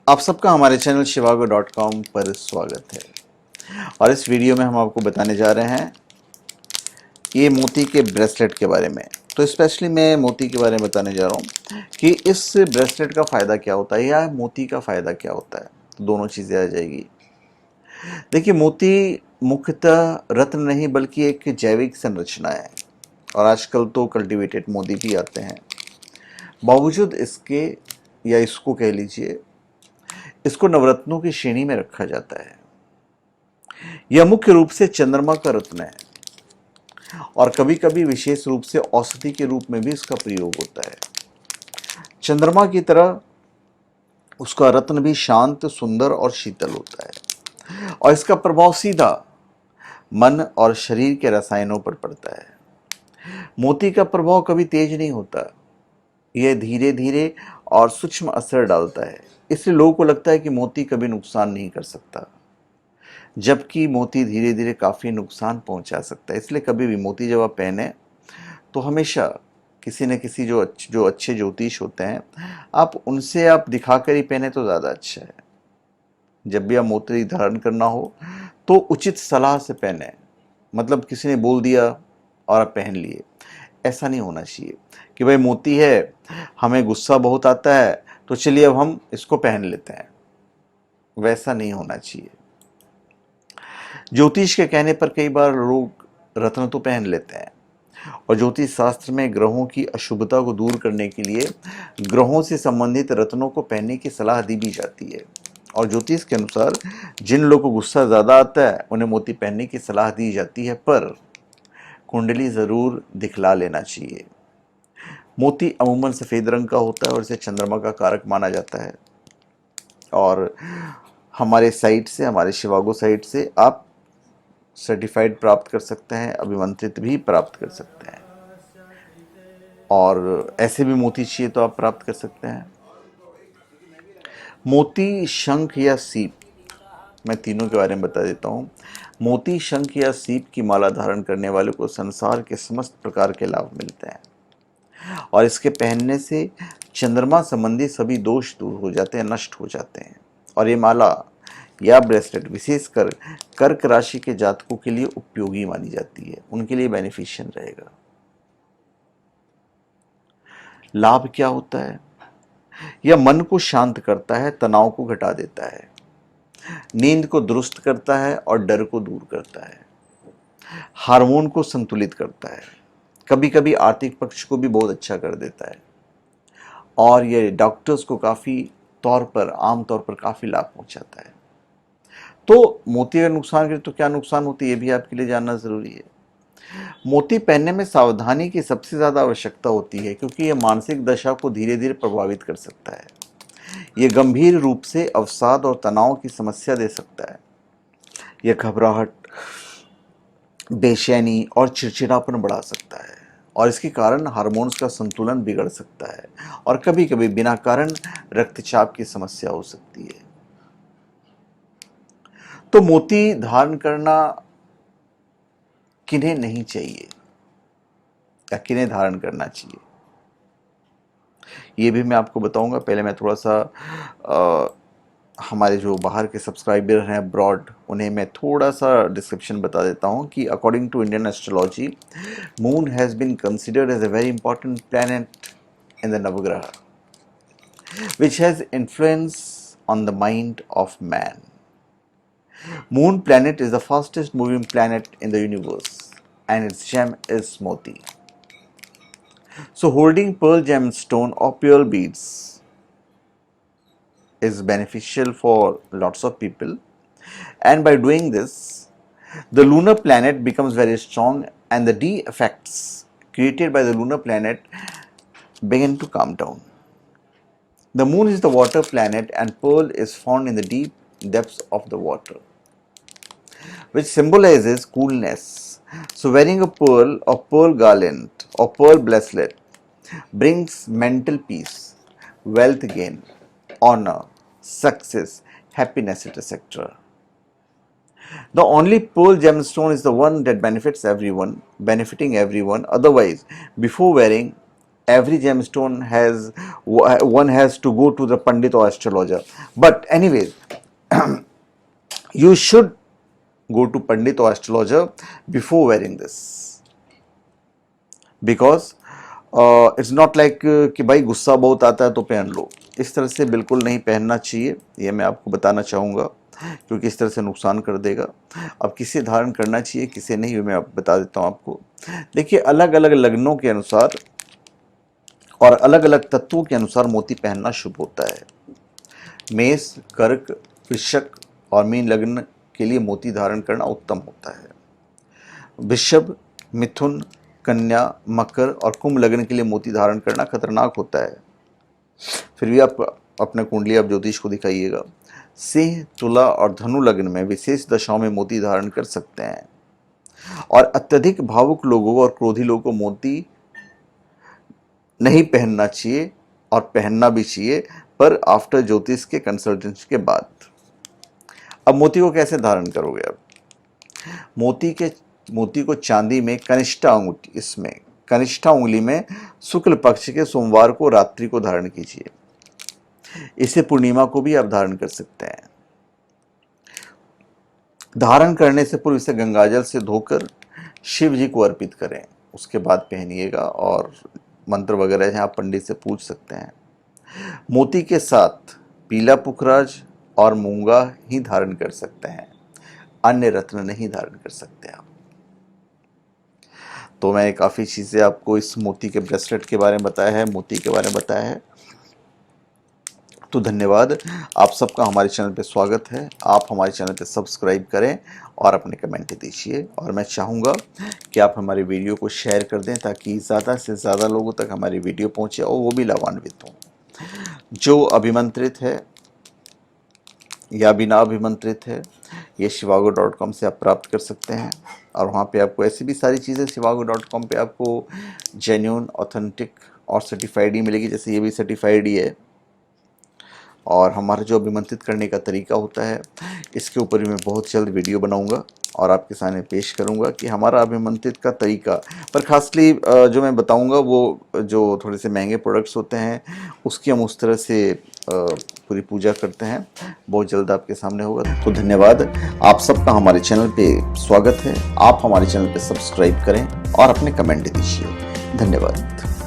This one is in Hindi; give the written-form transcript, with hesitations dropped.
आप सबका हमारे चैनल shivago.com पर स्वागत है। और इस वीडियो में हम आपको बताने जा रहे हैं ये मोती के ब्रेसलेट के बारे में। तो स्पेशली मैं मोती के बारे में बताने जा रहा हूँ कि इस ब्रेसलेट का फ़ायदा क्या होता है या मोती का फ़ायदा क्या होता है। तो दोनों चीज़ें आ जाएगी। देखिए, मोती मुख्यतः रत्न नहीं बल्कि एक जैविक संरचना है और आजकल तो कल्टीवेटेड मोती भी आते हैं। बावजूद इसके या इसको कह लीजिए, इसको नवरत्नों की श्रेणी में रखा जाता है। यह मुख्य रूप से चंद्रमा का रत्न है और कभी कभी विशेष रूप से औषधि के रूप में भी इसका प्रयोग होता है। चंद्रमा की तरह उसका रत्न भी शांत, सुंदर और शीतल होता है और इसका प्रभाव सीधा मन और शरीर के रसायनों पर पड़ता है। मोती का प्रभाव कभी तेज नहीं होता, यह धीरे धीरे और सूक्ष्म असर डालता है। इसलिए लोगों को लगता है कि मोती कभी नुकसान नहीं कर सकता, जबकि मोती धीरे धीरे काफ़ी नुकसान पहुंचा सकता है। इसलिए कभी भी मोती जब आप पहने तो हमेशा किसी न किसी जो अच्छे ज्योतिष होते हैं, आप उनसे आप दिखाकर ही पहने तो ज़्यादा अच्छा है। जब भी आप मोती धारण करना हो तो उचित सलाह से पहने, मतलब किसी ने बोल दिया और आप पहन लिए, ऐसा नहीं होना चाहिए कि भाई मोती है, हमें गुस्सा बहुत आता है तो चलिए अब हम इसको पहन लेते हैं। वैसा नहीं होना चाहिए। ज्योतिष के कहने पर कई बार लोग रत्न तो पहन लेते हैं और ज्योतिष शास्त्र में ग्रहों की अशुभता को दूर करने के लिए ग्रहों से संबंधित रत्नों को पहनने की सलाह दी भी जाती है। और ज्योतिष के अनुसार जिन लोगों को गुस्सा ज़्यादा आता है उन्हें मोती पहनने की सलाह दी जाती है, पर कुंडली ज़रूर दिखला लेना चाहिए। मोती अमूमन सफ़ेद रंग का होता है और इसे चंद्रमा का कारक माना जाता है। और हमारे साइट से, हमारे शिवागो साइट से आप सर्टिफाइड प्राप्त कर सकते हैं, अभिमंत्रित भी प्राप्त कर सकते हैं, और ऐसे भी मोती चाहिए तो आप प्राप्त कर सकते हैं। मोती, शंख या सीप, मैं तीनों के बारे में बता देता हूँ। मोती, शंख या सीप की माला धारण करने वाले को संसार के समस्त प्रकार के लाभ मिलते हैं और इसके पहनने से चंद्रमा संबंधी सभी दोष दूर हो जाते हैं, नष्ट हो जाते हैं। और ये माला या ब्रेसलेट विशेषकर कर्क राशि के जातकों के लिए उपयोगी मानी जाती है, उनके लिए बेनिफिशियल रहेगा। लाभ क्या होता है? यह मन को शांत करता है, तनाव को घटा देता है, नींद को दुरुस्त करता है और डर को दूर करता है, हार्मोन को संतुलित करता है, कभी कभी आर्थिक पक्ष को भी बहुत अच्छा कर देता है और यह डॉक्टर्स को आम तौर पर काफ़ी लाभ पहुंचाता है। तो मोती का नुकसान करें तो क्या नुकसान होती है, ये भी आपके लिए जानना ज़रूरी है। मोती पहनने में सावधानी की सबसे ज़्यादा आवश्यकता होती है, क्योंकि यह मानसिक दशा को धीरे धीरे प्रभावित कर सकता है। यह गंभीर रूप से अवसाद और तनाव की समस्या दे सकता है। यह घबराहट, बेचैनी और चिड़चिड़ापन बढ़ा सकता है और इसके कारण हार्मोन्स का संतुलन बिगड़ सकता है और कभी कभी बिना कारण रक्तचाप की समस्या हो सकती है। तो मोती धारण करना किन्हें नहीं चाहिए या किन्हें धारण करना चाहिए, ये भी मैं आपको बताऊंगा। पहले मैं थोड़ा सा हमारे जो बाहर के सब्सक्राइबर हैं अब्रॉड, उन्हें मैं थोड़ा सा डिस्क्रिप्शन बता देता हूं कि according to Indian astrology, moon has been considered as a very important planet in the navagraha which has influence on the mind of man. Moon planet is the fastest moving planet in the universe and its gem is Moti. So holding pearl gemstone or pearl beads is beneficial for lots of people, and by doing this the lunar planet becomes very strong and the D effects created by the lunar planet begin to calm down. The moon is the water planet and pearl is found in the deep depths of the water, which symbolizes coolness. So wearing a pearl or pearl garland or pearl bracelet brings mental peace, wealth gain, honor, success, happiness, etc. The only pearl gemstone is the one that benefits everyone, benefiting everyone. Otherwise, before wearing, every gemstone has, one has to go to the pandit or astrologer. But anyways, you should go to pandit or astrologer before wearing this, because it's not like कि भाई गुस्सा बहुत आता है तो पहन लो, इस तरह से बिल्कुल नहीं पहनना चाहिए। ये मैं आपको बताना चाहूँगा, क्योंकि इस तरह से नुकसान कर देगा। अब किसे धारण करना चाहिए किसे नहीं, ये मैं आप बता देता हूँ आपको। देखिए, अलग अलग लग्नों के अनुसार और अलग अलग तत्वों के अनुसार मोती पहनना शुभ होता है। मेष, कर्क, वृश्चिक और मीन लग्न के लिए मोती धारण करना उत्तम होता है। वृषभ, मिथुन, कन्या, मकर और कुंभ लग्न के लिए मोती धारण करना खतरनाक होता है। फिर भी आप अपने कुंडली आप ज्योतिष को दिखाइएगा। सिंह, तुला और धनु लग्न में विशेष दशाओं में मोती धारण कर सकते हैं। और अत्यधिक भावुक लोगों और क्रोधी लोगों को मोती नहीं पहनना चाहिए, और पहनना भी चाहिए, पर आफ्टर ज्योतिष के कंसल्टेंसी के बाद। अब मोती को कैसे धारण करोगे? अब मोती को चांदी में कनिष्ठा उंगली में शुक्ल पक्ष के सोमवार को रात्रि को धारण कीजिए। इसे पूर्णिमा को भी आप धारण कर सकते हैं। धारण करने से पूर्व इसे गंगाजल से धोकर शिव जी को अर्पित करें, उसके बाद पहनिएगा। और मंत्र वगैरह हैं, आप पंडित से पूछ सकते हैं। मोती के साथ पीला पुखराज और मूंगा ही धारण कर सकते हैं, अन्य रत्न नहीं धारण कर सकते आप। तो मैंने काफ़ी चीज़ें आपको इस मोती के ब्रेसलेट के बारे में बताया है, मोती के बारे में बताया है। तो धन्यवाद, आप सबका हमारे चैनल पे स्वागत है। आप हमारे चैनल पे सब्सक्राइब करें और अपने कमेंट दीजिए। और मैं चाहूँगा कि आप हमारी वीडियो को शेयर कर दें, ताकि ज़्यादा से ज़्यादा लोगों तक हमारी वीडियो पहुँचे और वो भी लाभान्वित हों। जो अभिमंत्रित है या बिना अभिमंत्रित है, ये shivago.com से आप प्राप्त कर सकते हैं। और वहाँ पे आपको ऐसी भी सारी चीज़ें shivago.com पे आपको जेन्युइन, ऑथेंटिक और सर्टिफाइड ही मिलेगी। जैसे ये भी सर्टिफाइड ही है। और हमारा जो अभिमंत्रित करने का तरीका होता है, इसके ऊपर भी मैं बहुत जल्द वीडियो बनाऊंगा और आपके सामने पेश करूंगा कि हमारा अभिमंत्रित का तरीका। पर खासली जो मैं बताऊंगा वो जो थोड़े से महंगे प्रोडक्ट्स होते हैं, उसकी हम उस तरह से पूरी पूजा करते हैं। बहुत जल्द आपके सामने होगा। तो धन्यवाद, आप सबका हमारे चैनल पे स्वागत है। आप हमारे चैनल पे सब्सक्राइब करें और अपने कमेंट दीजिए। धन्यवाद।